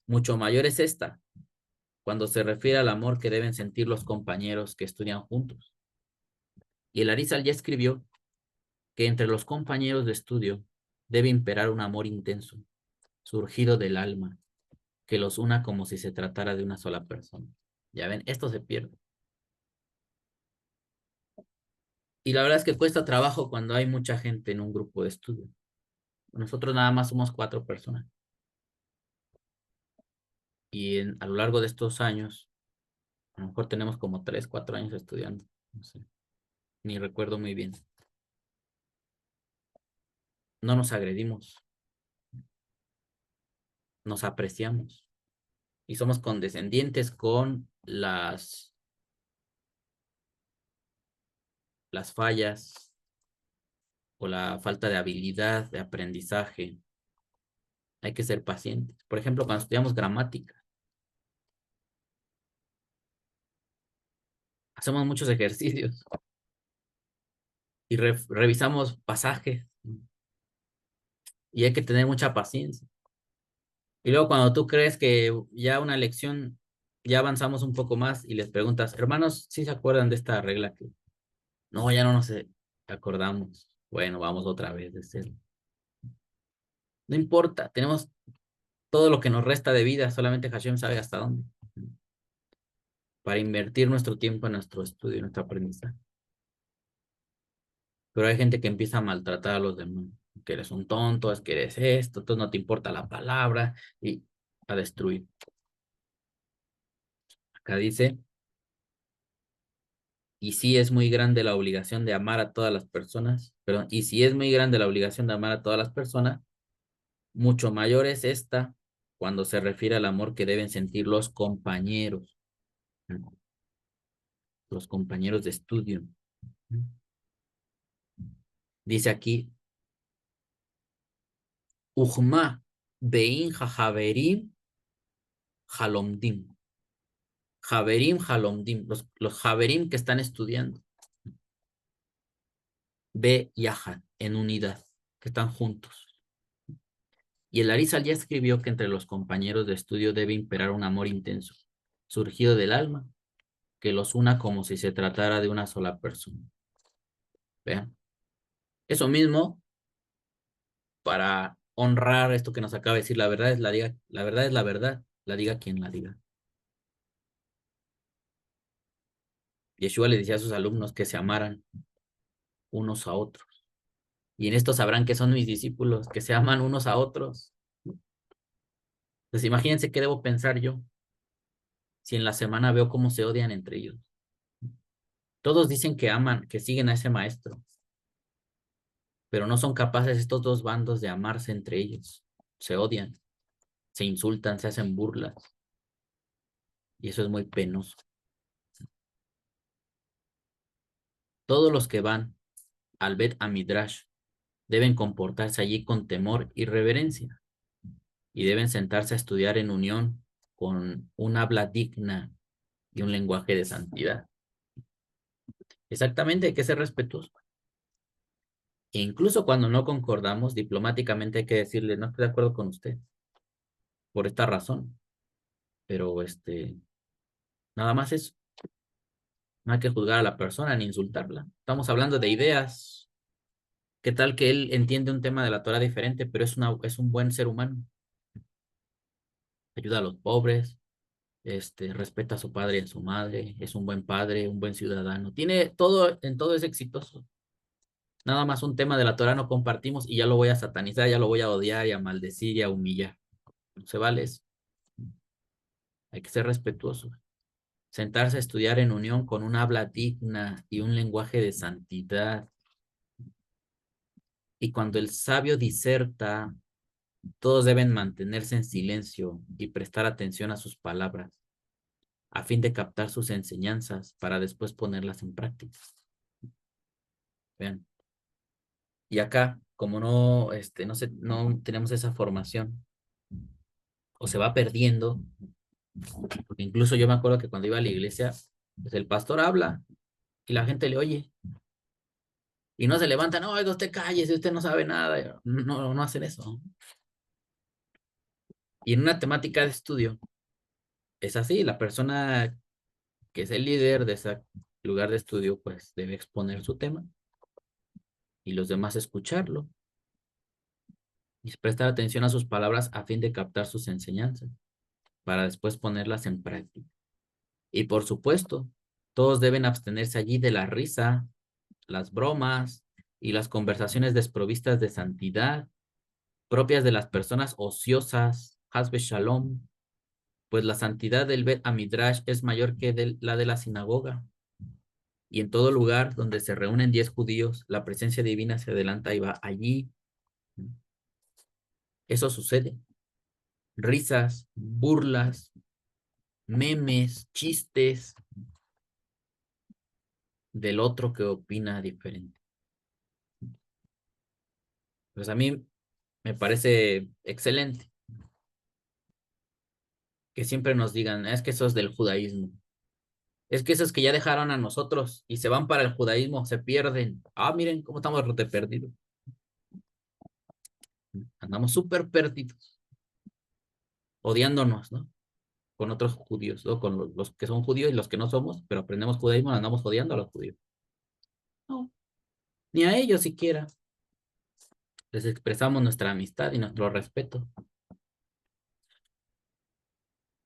mucho mayor es esta, cuando se refiere al amor que deben sentir los compañeros que estudian juntos. Y el Arizal ya escribió que entre los compañeros de estudio debe imperar un amor intenso, surgido del alma, que los una como si se tratara de una sola persona. Ya ven, esto se pierde. Y la verdad es que cuesta trabajo cuando hay mucha gente en un grupo de estudio. Nosotros nada más somos 4 personas. Y a lo largo de estos años, a lo mejor tenemos como 3, 4 años estudiando. No sé, ni recuerdo muy bien. No nos agredimos, nos apreciamos y somos condescendientes con las fallas o la falta de habilidad, de aprendizaje. Hay que ser pacientes. Por ejemplo, cuando estudiamos gramática, hacemos muchos ejercicios y revisamos pasajes y hay que tener mucha paciencia. Y luego cuando tú crees que ya una lección, ya avanzamos un poco más y les preguntas, hermanos, ¿sí se acuerdan de esta regla que no, ya no nos acordamos? Bueno, vamos otra vez de cero. No importa, tenemos todo lo que nos resta de vida, solamente Hashem sabe hasta dónde, para invertir nuestro tiempo en nuestro estudio, en nuestro aprendizaje. Pero hay gente que empieza a maltratar a los demás, que eres un tonto, es que eres esto, entonces no te importa la palabra y a destruir. Acá dice, y si es muy grande la obligación de amar a todas las personas, perdón, y si es muy grande la obligación de amar a todas las personas, mucho mayor es esta cuando se refiere al amor que deben sentir los compañeros de estudio. Dice aquí, Ujma bein javerim halomdim. Javerim halomdim. Los javerim que están estudiando. Be yahad, en unidad, que están juntos. Y el Arizal ya escribió que entre los compañeros de estudio debe imperar un amor intenso, surgido del alma, que los una como si se tratara de una sola persona. Vean. Eso mismo, para honrar esto que nos acaba de decir, la verdad es la verdad es la verdad, la diga quien la diga. Yeshua le decía a sus alumnos que se amaran unos a otros. Y en esto sabrán que son mis discípulos, que se aman unos a otros. Pues imagínense qué debo pensar yo si en la semana veo cómo se odian entre ellos. Todos dicen que aman, que siguen a ese maestro, pero no son capaces estos dos bandos de amarse entre ellos. Se odian, se insultan, se hacen burlas. Y eso es muy penoso. Todos los que van al Bet Amidrash deben comportarse allí con temor y reverencia, y deben sentarse a estudiar en unión con un habla digna y un lenguaje de santidad. Exactamente, hay que ser respetuoso. E incluso cuando no concordamos, diplomáticamente hay que decirle, no estoy de acuerdo con usted, por esta razón, pero nada más eso. No hay que juzgar a la persona ni insultarla. Estamos hablando de ideas. ¿Qué tal que él entiende un tema de la Torah diferente, pero es un buen ser humano? Ayuda a los pobres, respeta a su padre y a su madre, es un buen padre, un buen ciudadano. Tiene todo, en todo es exitoso. Nada más un tema de la Torah no compartimos y ya lo voy a satanizar, ya lo voy a odiar y a maldecir y a humillar. No se vale eso. Hay que ser respetuoso. Sentarse a estudiar en unión con un habla digna y un lenguaje de santidad. Y cuando el sabio diserta, todos deben mantenerse en silencio y prestar atención a sus palabras, a fin de captar sus enseñanzas para después ponerlas en práctica. Vean. Y acá, como no tenemos esa formación, o se va perdiendo, porque incluso yo me acuerdo que cuando iba a la iglesia, pues el pastor habla y la gente le oye. Y no se levantan, no, oiga, usted cállese, usted no sabe nada. No, no hacen eso. Y en una temática de estudio, es así, la persona que es el líder de ese lugar de estudio, pues debe exponer su tema y los demás escucharlo y prestar atención a sus palabras a fin de captar sus enseñanzas para después ponerlas en práctica. Y por supuesto, todos deben abstenerse allí de la risa, las bromas y las conversaciones desprovistas de santidad propias de las personas ociosas, Hasbe Shalom, pues la santidad del Bet Amidrash es mayor que la de la sinagoga. Y en todo lugar donde se reúnen 10 judíos, la presencia divina se adelanta y va allí. Eso sucede. Risas, burlas, memes, chistes del otro que opina diferente. Pues a mí me parece excelente que siempre nos digan, es que eso es del judaísmo. Es que esos que ya dejaron a nosotros y se van para el judaísmo, se pierden. Ah, miren cómo estamos de perdidos. Andamos súper perdidos, odiándonos, ¿no? Con otros judíos, o con los que son judíos y los que no somos, pero aprendemos judaísmo, andamos odiando a los judíos. No, ni a ellos siquiera. Les expresamos nuestra amistad y nuestro respeto,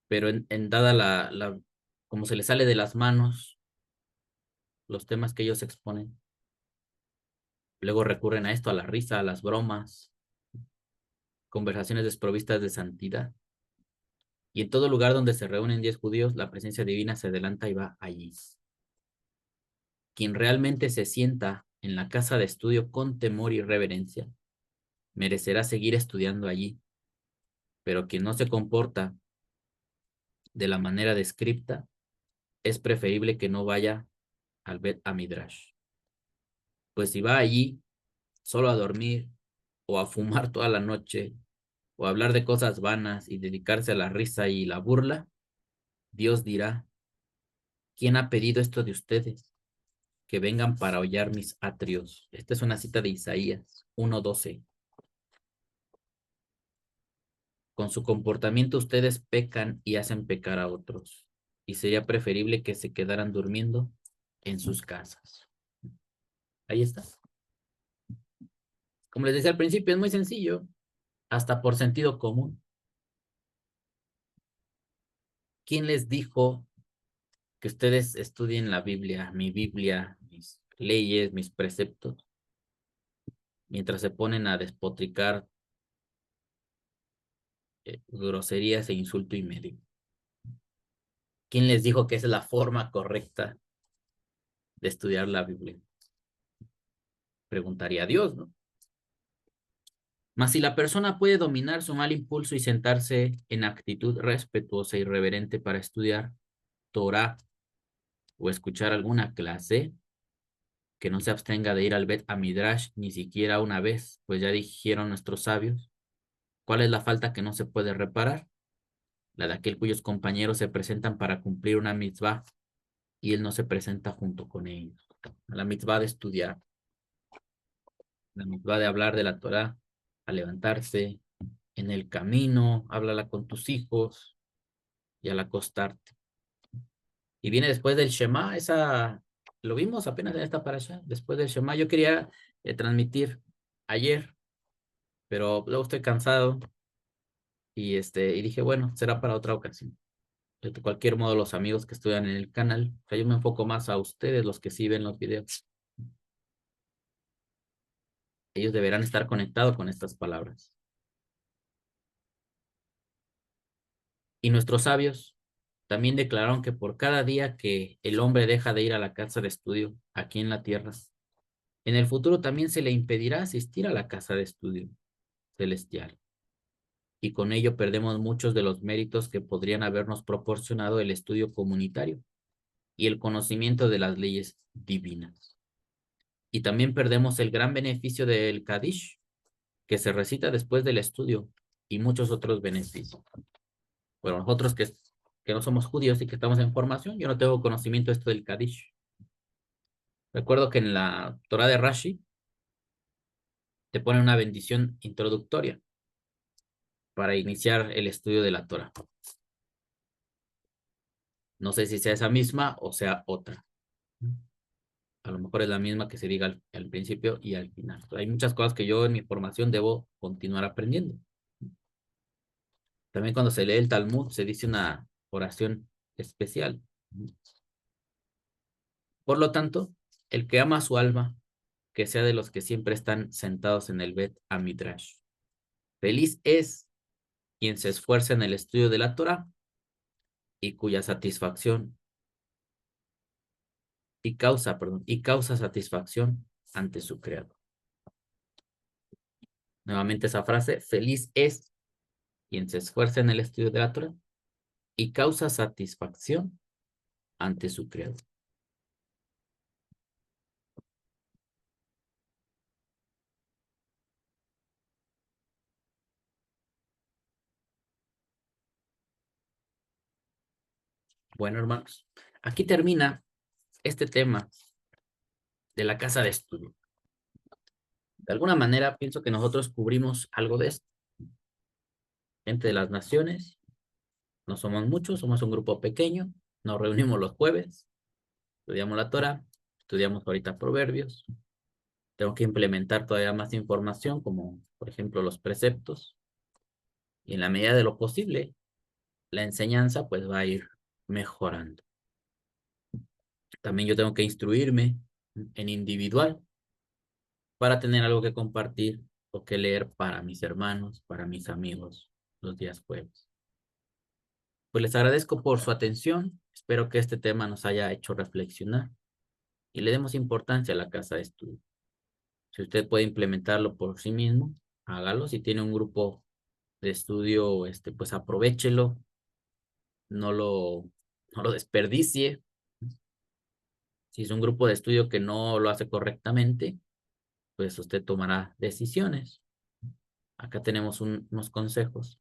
pero en dada como se les sale de las manos los temas que ellos exponen, luego recurren a esto, a la risa, a las bromas, conversaciones desprovistas de santidad. Y en todo lugar donde se reúnen 10 judíos, la presencia divina se adelanta y va allí. Quien realmente se sienta en la casa de estudio con temor y reverencia, merecerá seguir estudiando allí. Pero quien no se comporta de la manera descripta, es preferible que no vaya al Bet Amidrash. Pues si va allí solo a dormir o a fumar toda la noche, o a hablar de cosas vanas y dedicarse a la risa y la burla, Dios dirá, ¿quién ha pedido esto de ustedes? Que vengan para hollar mis atrios. Esta es una cita de Isaías 1:12. Con su comportamiento ustedes pecan y hacen pecar a otros, y sería preferible que se quedaran durmiendo en sus casas. Ahí está. Como les decía al principio, es muy sencillo, hasta por sentido común. ¿Quién les dijo que ustedes estudien la Biblia, mis leyes, mis preceptos, mientras se ponen a despotricar groserías e insulto y medio? ¿Quién les dijo que esa es la forma correcta de estudiar la Biblia? Preguntaría a Dios, ¿no? Mas si la persona puede dominar su mal impulso y sentarse en actitud respetuosa y reverente para estudiar Torah o escuchar alguna clase, que no se abstenga de ir al Bet Midrash ni siquiera una vez, pues ya dijeron nuestros sabios, ¿cuál es la falta que no se puede reparar? La de aquel cuyos compañeros se presentan para cumplir una mitzvah y él no se presenta junto con ellos. La mitzvah de estudiar, la mitzvah de hablar de la Torah, a levantarse en el camino, háblala con tus hijos y al acostarte. Y viene después del Shema, lo vimos apenas en esta parasha, después del Shema. Yo quería transmitir ayer, pero luego estoy cansado y dije, bueno, será para otra ocasión. De cualquier modo, los amigos que estudian en el canal, o sea, yo me enfoco más a ustedes, los que sí ven los videos. Ellos deberán estar conectados con estas palabras. Y nuestros sabios también declararon que por cada día que el hombre deja de ir a la casa de estudio aquí en la tierra, en el futuro también se le impedirá asistir a la casa de estudio celestial. Y con ello perdemos muchos de los méritos que podrían habernos proporcionado el estudio comunitario y el conocimiento de las leyes divinas. Y también perdemos el gran beneficio del Kadish, que se recita después del estudio, y muchos otros beneficios. Bueno, nosotros que no somos judíos y que estamos en formación, yo no tengo conocimiento de esto del Kadish. Recuerdo que en la Torah de Rashi te pone una bendición introductoria para iniciar el estudio de la Torah. No sé si sea esa misma o sea otra. A lo mejor es la misma que se diga al principio y al final. Hay muchas cosas que yo en mi formación debo continuar aprendiendo. También cuando se lee el Talmud se dice una oración especial. Por lo tanto, el que ama a su alma, que sea de los que siempre están sentados en el Bet Midrash. Feliz es quien se esfuerza en el estudio de la Torah y cuya satisfacción y causa satisfacción ante su creador. Nuevamente esa frase, feliz es quien se esfuerza en el estudio de la Torah y causa satisfacción ante su creador. Bueno, hermanos, aquí termina este tema de la casa de estudio. De alguna manera pienso que nosotros cubrimos algo de esto. Gente de las naciones, no somos muchos, somos un grupo pequeño, nos reunimos los jueves, estudiamos la Torah, estudiamos ahorita proverbios, tengo que implementar todavía más información, como por ejemplo los preceptos, y en la medida de lo posible, la enseñanza pues va a ir mejorando. También yo tengo que instruirme en individual para tener algo que compartir o que leer para mis hermanos, para mis amigos los días jueves. Pues les agradezco por su atención. Espero que este tema nos haya hecho reflexionar y le demos importancia a la casa de estudio. Si usted puede implementarlo por sí mismo, hágalo. Si tiene un grupo de estudio, pues aprovéchelo, no lo, no lo desperdicie. Si es un grupo de estudio que no lo hace correctamente, pues usted tomará decisiones. Acá tenemos unos consejos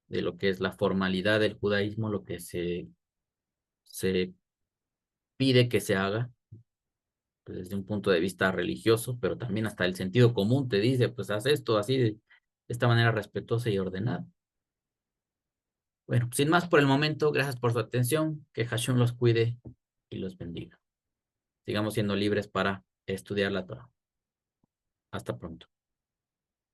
de lo que es la formalidad del judaísmo, lo que se pide que se haga pues, desde un punto de vista religioso, pero también hasta el sentido común te dice, pues haz esto así, de esta manera respetuosa y ordenada. Bueno, sin más por el momento, gracias por su atención, que Hashem los cuide y los bendiga. Sigamos siendo libres para estudiar la Torah. Hasta pronto.